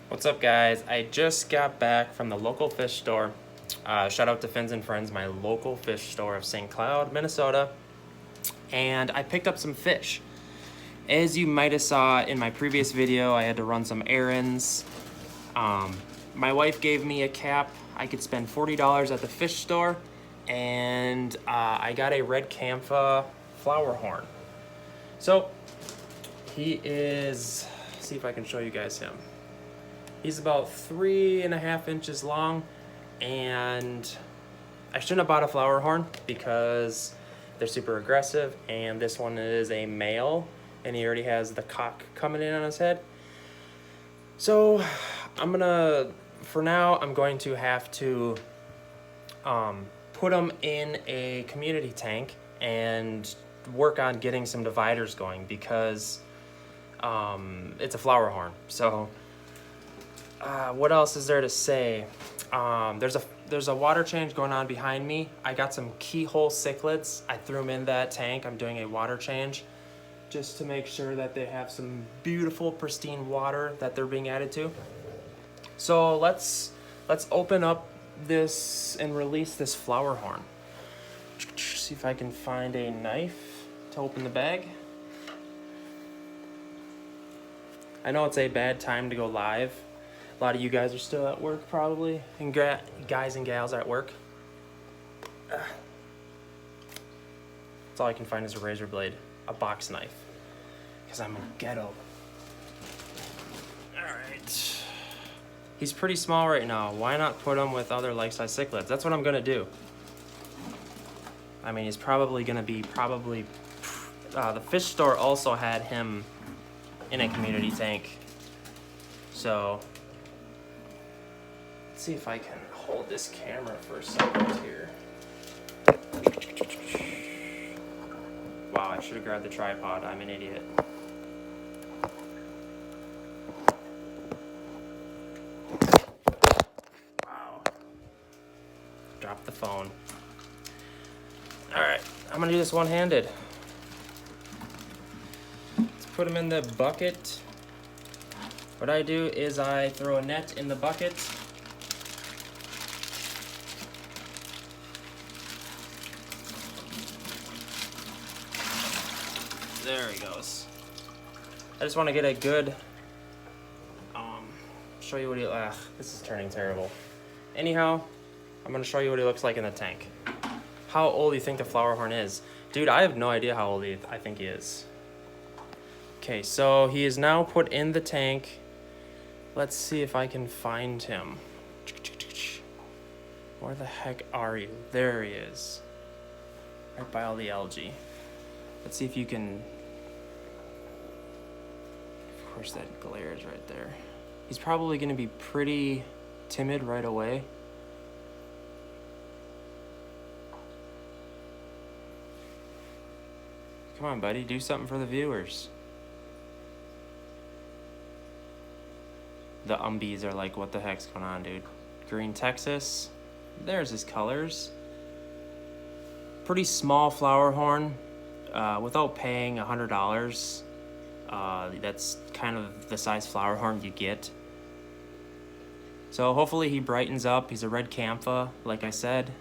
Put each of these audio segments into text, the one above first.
What's up, guys? I just got back from the local fish store. Shout out to Fins and Friends, my local fish store of St. Cloud, Minnesota. And I picked up some fish. As you might have saw in my previous video, I had to run some errands. My wife gave me a cap. I could spend $40 at the fish store, and I got a red Kamfa Flowerhorn. So he is, let's see if I can show you guys him. He's about 3.5 inches long, and I shouldn't have bought a Flowerhorn because they're super aggressive, and this one is a male, and he already has the cock coming in on his head. So for now, I'm going to have to put him in a community tank and work on getting some dividers going because it's a Flowerhorn. So what else is there to say? There's a water change going on behind me. I got some Keyhole Cichlids. I threw them in that tank. I'm doing a water change just to make sure that they have some beautiful, pristine water that they're being added to. So let's open up this and release this Flowerhorn. See if I can find a knife to open the bag. I know it's a bad time to go live. A lot of you guys are still at work probably, and guys and gals at work. That's all I can find is a razor blade, a box knife, because I'm a ghetto. All right. He's pretty small right now. Why not put him with other like-size cichlids? That's what I'm gonna do. I mean, he's probably gonna be the fish store also had him in a community tank. So let's see if I can hold this camera for a second here. Wow, I should have grabbed the tripod. I'm an idiot. Wow. Dropped the phone. Alright, I'm gonna do this one-handed. Let's put them in the bucket. What I do is I throw a net in the bucket. There he goes. I just want to get a good, show you what he, this is turning terrible. Anyhow, I'm going to show you what he looks like in the tank. How old do you think the Flowerhorn is? Dude, I have no idea how old I think he is. Okay, so he is now put in the tank. Let's see if I can find him. Where the heck are you? There he is. Right by all the algae. Let's see if you can... Of course, that glare is right there. He's probably going to be pretty timid right away. Come on, buddy. Do something for the viewers. The umbies are like, what the heck's going on, dude? Green Texas. There's his colors. Pretty small Flowerhorn. Without paying $100, that's kind of the size Flowerhorn you get. So hopefully he brightens up. He's a red Kamfa, like I said.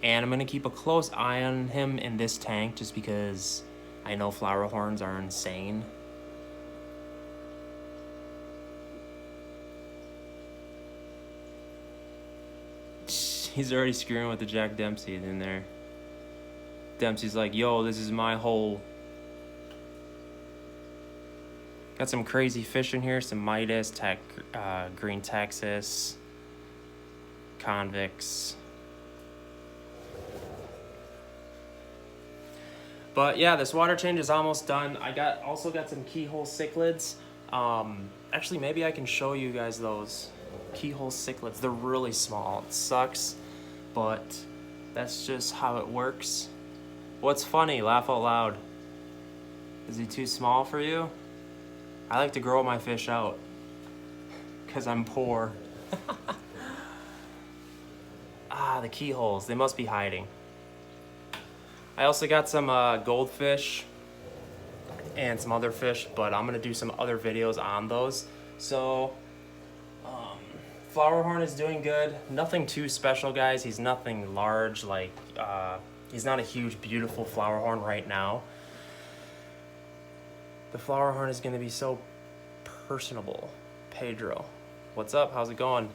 And I'm going to keep a close eye on him in this tank just because I know Flowerhorns are insane. He's already screwing with the Jack Dempsey in there. Dempsey's like, yo, this is my hole. Got some crazy fish in here. Some Midas, Green Texas, convicts. But yeah, this water change is almost done. I also got some Keyhole Cichlids. Actually, maybe I can show you guys those Keyhole Cichlids. They're really small. It sucks, but that's just how it works. What's funny? Laugh out loud. Is he too small for you? I like to grow my fish out because I'm poor. The keyholes. They must be hiding. I also got some goldfish and some other fish, but I'm gonna do some other videos on those. So Flowerhorn is doing good. Nothing too special, guys. He's nothing large, like, he's not a huge, beautiful Flowerhorn right now. The Flowerhorn is gonna be so personable. Pedro, what's up? How's it going?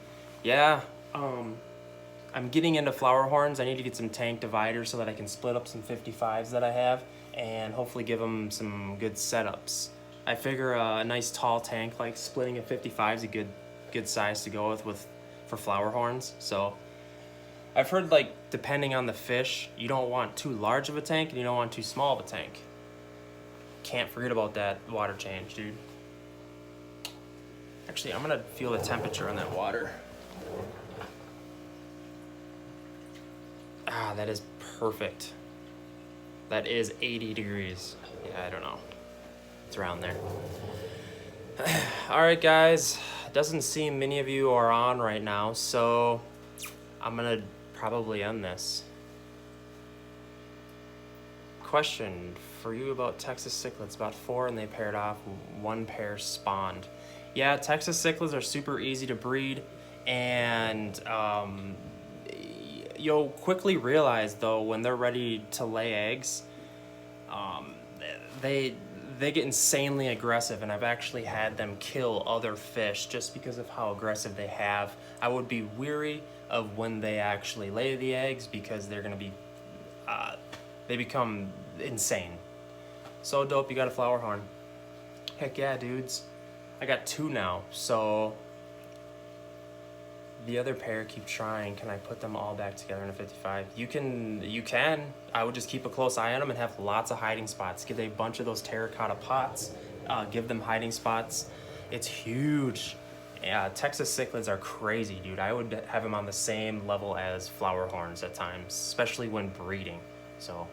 Yeah, I'm getting into Flowerhorns. I need to get some tank dividers so that I can split up some 55s that I have and hopefully give them some good setups. I figure a nice tall tank, like splitting a 55 is a good size to go with for Flowerhorns. So I've heard, like, depending on the fish, you don't want too large of a tank and you don't want too small of a tank. Can't forget about that water change, dude. Actually, I'm gonna feel the temperature on that water. Ah, that is perfect. That is 80 degrees. Yeah, I don't know. It's around there. All right, guys. Doesn't seem many of you are on right now, so I'm gonna probably end this. Question for you about Texas cichlids. About 4 and they paired off. 1 pair spawned. Yeah, Texas cichlids are super easy to breed, and you'll quickly realize, though, when they're ready to lay eggs, they get insanely aggressive, and I've actually had them kill other fish just because of how aggressive they have. I would be weary of when they actually lay the eggs because they're gonna be, they become insane. So dope, you got a Flowerhorn. Heck yeah, dudes. I got 2 now, so the other pair keep trying. Can I put them all back together in a 55? You can. I would just keep a close eye on them and have lots of hiding spots. Get a bunch of those terracotta pots. Give them hiding spots. It's huge. Yeah, Texas cichlids are crazy, dude. I would have them on the same level as Flowerhorns at times, especially when breeding. So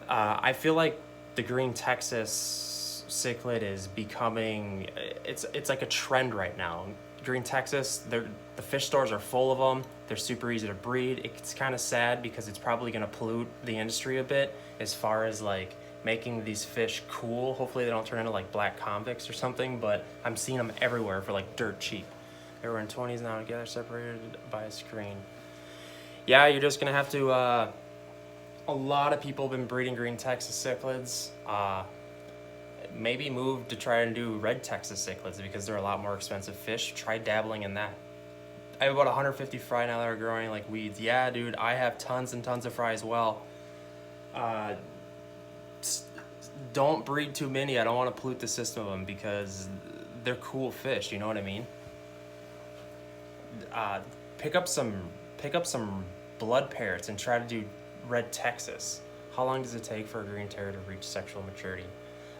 I feel like the green Texas cichlid is becoming, it's like a trend right now. Green Texas, the fish stores are full of them. They're super easy to breed. It's kind of sad because it's probably going to pollute the industry a bit as far as, like, making these fish cool. Hopefully they don't turn into like black convicts or something, but I'm seeing them everywhere for like dirt cheap. They were in 20s now together, separated by a screen. Yeah, you're just going to have to, a lot of people have been breeding green Texas cichlids. Maybe move to try and do red Texas cichlids because they're a lot more expensive fish. Try dabbling in that. I have about 150 fry now that are growing like weeds. Yeah, dude, I have tons and tons of fry as well. Don't breed too many. I don't want to pollute the system of them because they're cool fish. You know what I mean? Pick up some blood parrots and try to do red Texas. How long does it take for a green terrier to reach sexual maturity?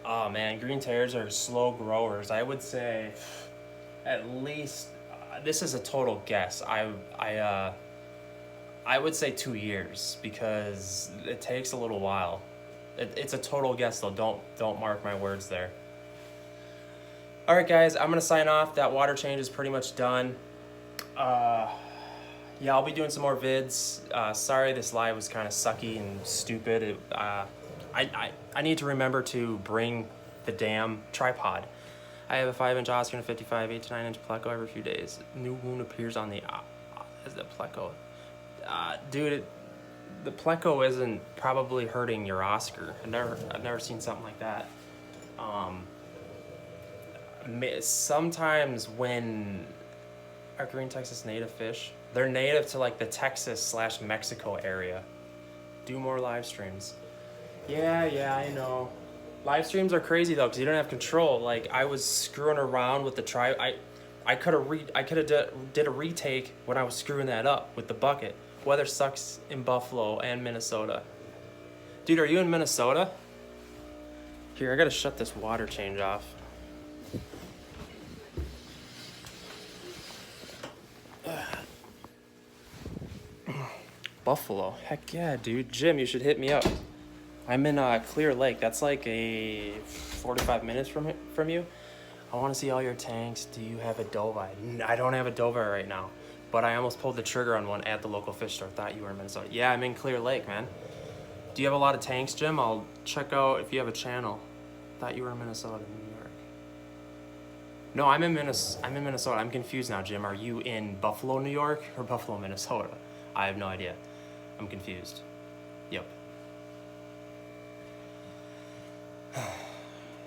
Oh man, green terriers are slow growers. I would say at least, this is a total guess. I would say 2 years because it takes a little while. It's a total guess though. Don't mark my words there. All right, guys, I'm gonna sign off. That water change is pretty much done. Yeah, I'll be doing some more vids. Sorry this live was kind of sucky and stupid. I need to remember to bring the damn tripod. I have a 5-inch Oscar and a 55, 8 to 9 inch pleco every few days. New wound appears on the as the pleco. Dude, the pleco isn't probably hurting your Oscar. I've never seen something like that. Sometimes when our green Texas native fish, they're native to like the Texas/Mexico area. Do more live streams. Yeah, I know. Live streams are crazy though, because you don't have control. Like, I was screwing around with the I could have did a retake when I was screwing that up with the bucket. Weather sucks in Buffalo and Minnesota. Dude, are you in Minnesota? Here, I gotta shut this water change off. Buffalo, heck yeah, dude. Jim, you should hit me up. I'm in Clear Lake. That's like a 45 minutes from you. I want to see all your tanks. Do you have a dovite? I don't have a dovite right now, but I almost pulled the trigger on one at the local fish store. Thought you were in Minnesota. Yeah, I'm in Clear Lake, man. Do you have a lot of tanks, Jim? I'll check out if you have a channel. Thought you were in Minnesota, New York. No, I'm in Minnesota. I'm confused now, Jim. Are you in Buffalo, New York, or Buffalo, Minnesota? I have no idea. I'm confused. Yep.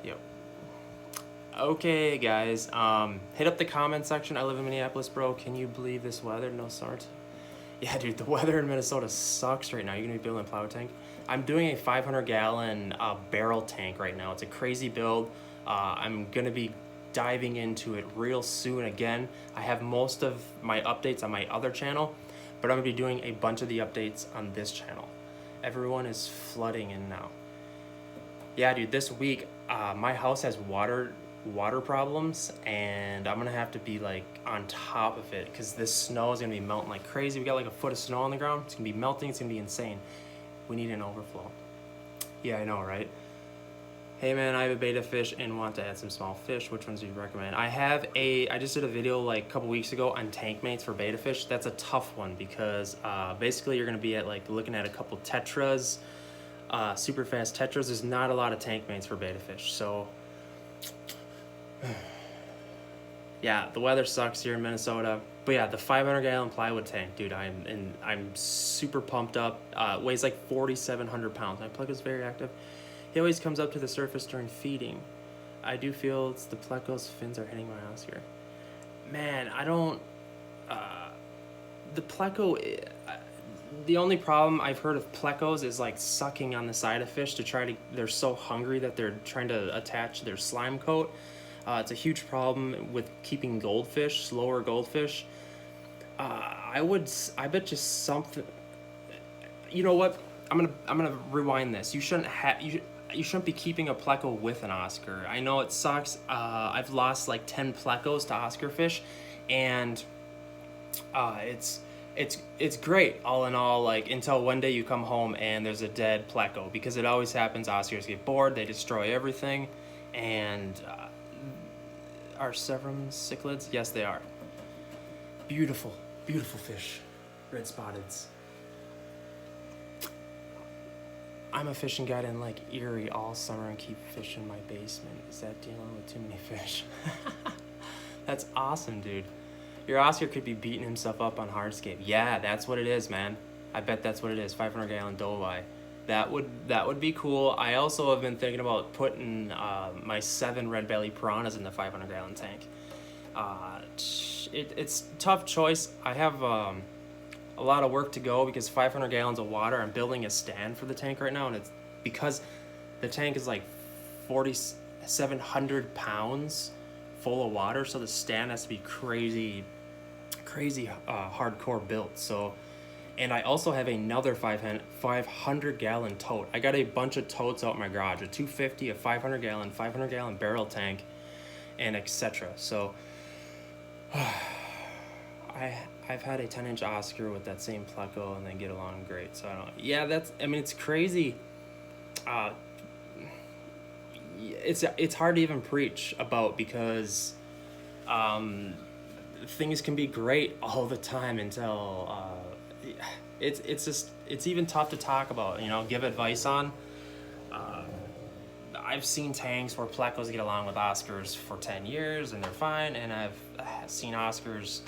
Yep. Okay, guys. Hit up the comment section. I live in Minneapolis, bro. Can you believe this weather? No sort. Yeah, dude, the weather in Minnesota sucks right now. You're gonna be building a plow tank. I'm doing a 500-gallon barrel tank right now. It's a crazy build. I'm gonna be diving into it real soon again. I have most of my updates on my other channel, but I'm gonna be doing a bunch of the updates on this channel. Everyone is flooding in now. Yeah, dude, this week my house has water problems, and I'm gonna have to be like on top of it because this snow is gonna be melting like crazy. We got like a foot of snow on the ground. It's gonna be melting. It's gonna be insane. We need an overflow. Yeah, I know, right? Hey man, I have a betta fish and want to add some small fish. Which ones do you recommend? I just did a video like a couple weeks ago on tank mates for betta fish. That's a tough one because basically you're gonna be at like looking at a couple tetras, super fast tetras. There's not a lot of tank mates for betta fish, so yeah, the weather sucks here in Minnesota. But yeah, the 500-gallon plywood tank, dude, I'm super pumped up. It weighs like 4,700 pounds. My pleco is very active. He always comes up to the surface during feeding. I do feel it's the pleco's fins are hitting my house here. Man, I don't. The pleco. The only problem I've heard of plecos is like sucking on the side of fish to try to. They're so hungry that they're trying to attach their slime coat. It's a huge problem with keeping goldfish, slower goldfish. I bet just something. You know what? I'm gonna rewind this. You shouldn't be keeping a pleco with an Oscar. I know it sucks. I've lost like 10 plecos to Oscar fish, and it's great all in all. Like until one day you come home and there's a dead pleco, because it always happens. Oscars get bored, they destroy everything, and are Severum cichlids? Yes, they are. Beautiful, beautiful fish, red spotteds. I'm a fishing guide in like Erie all summer and keep fish in my basement. Is that dealing with too many fish? That's awesome, dude. Your Oscar could be beating himself up on hardscape. Yeah, that's what it is, man. I bet that's what it is. 500-gallon dovey. That would be cool. I also have been thinking about putting my 7 red belly piranhas in the 500-gallon tank. It's a tough choice. I have a lot of work to go because 500 gallons of water. I'm building a stand for the tank right now, and it's because the tank is like 4,700 pounds full of water, so the stand has to be crazy hardcore built. So, and I also have another 500-gallon tote. I got a bunch of totes out in my garage, a 250, a 500-gallon barrel tank, and etc. So I've had a 10-inch Oscar with that same pleco and they get along great. So it's crazy. It's hard to even preach about because things can be great all the time until it's even tough to talk about, give advice on. I've seen tanks where plecos get along with Oscars for 10 years and they're fine, and I've seen Oscars,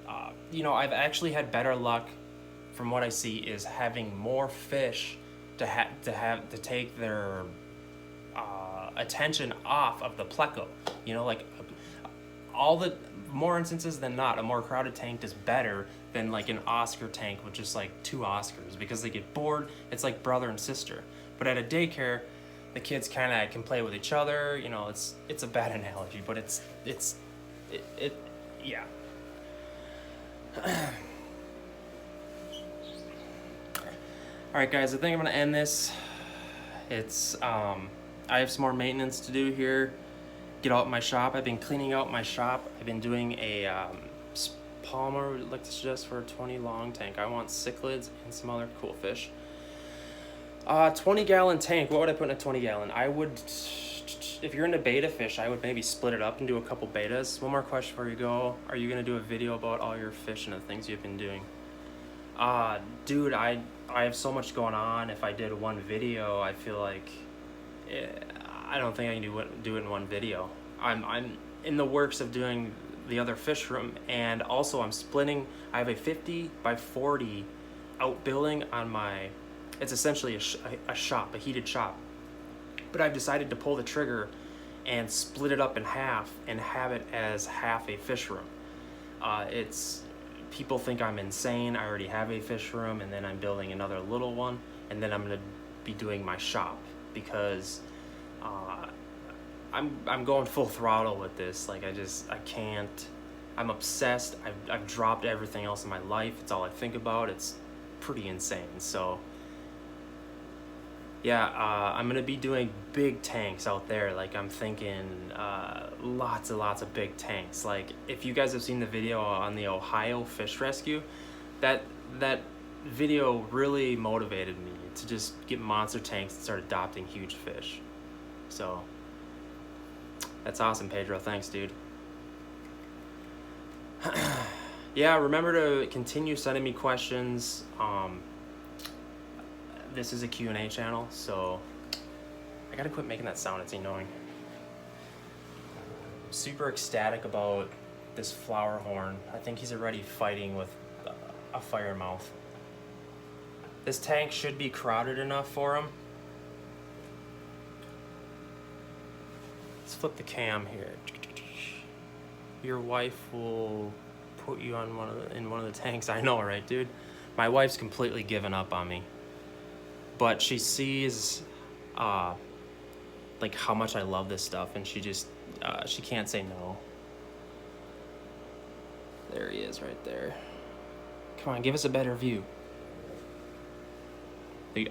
I've actually had better luck from what I see is having more fish to take their attention off of the pleco. All the more instances than not, a more crowded tank is better than like an Oscar tank with just like 2 Oscars, because they get bored. It's like brother and sister. But at a daycare, the kids kind of can play with each other. It's a bad analogy, but yeah. All right, guys, I think I'm gonna end this. I have some more maintenance to do here. Get out my shop. I've been cleaning out my shop. I've been doing a Palmer would like to suggest for a 20 long tank. I want cichlids and some other cool fish. 20-gallon tank. What would I put in a 20-gallon? I would, if you're into betta fish, I would maybe split it up and do a couple bettas. One more question before you go. Are you gonna do a video about all your fish and the things you've been doing? Dude, I have so much going on. If I did one video, I feel like I don't think I can do it in one video. I'm in the works of doing the other fish room, and also I'm splitting. I have a 50 by 40 outbuilding on my, it's essentially a shop, a heated shop. But I've decided to pull the trigger and split it up in half and have it as half a fish room. People think I'm insane. I already have a fish room, and then I'm building another little one, and then I'm gonna be doing my shop, because I'm going full throttle with this. Like, I can't. I'm obsessed. I've dropped everything else in my life. It's all I think about. It's pretty insane. So yeah, I'm gonna be doing big tanks out there. Like, I'm thinking lots and lots of big tanks. Like, if you guys have seen the video on the Ohio fish rescue, that video really motivated me to just get monster tanks and start adopting huge fish. So that's awesome, Pedro. Thanks, dude. Yeah, remember to continue sending me questions. This is a Q&A channel, so I gotta quit making that sound. It's annoying. I'm super ecstatic about this Flowerhorn. I think he's already fighting with a fire mouth. This tank should be crowded enough for him. Let's flip the cam here. Your wife will put you on in one of the tanks. I know, right, dude? My wife's completely given up on me, but she sees like how much I love this stuff, and she just she can't say no. There he is, right there. Come on, give us a better view.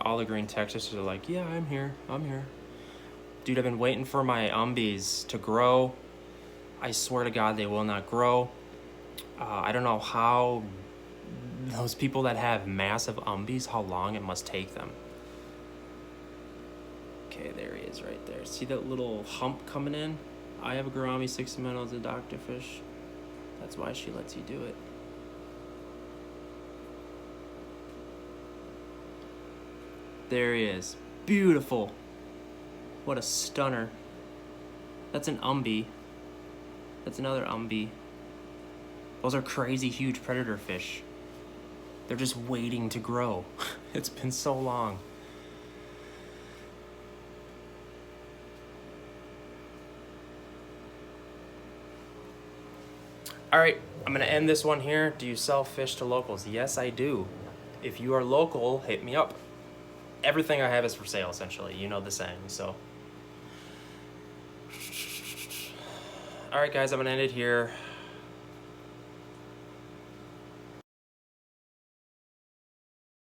All the green textures are like, yeah, I'm here. Dude, I've been waiting for my umbies to grow. I swear to God, they will not grow. I don't know how those people that have massive umbies, how long it must take them. Okay, there he is right there. See that little hump coming in? I have a gourami 60 minnows, a doctorfish. That's why she lets you do it. There he is. Beautiful. What a stunner. That's an umbie. That's another umbie. Those are crazy huge predator fish. They're just waiting to grow. It's been so long. All right, I'm gonna end this one here. Do you sell fish to locals? Yes, I do. If you are local, hit me up. Everything I have is for sale, essentially. You know the saying, so. All right, guys, I'm gonna end it here.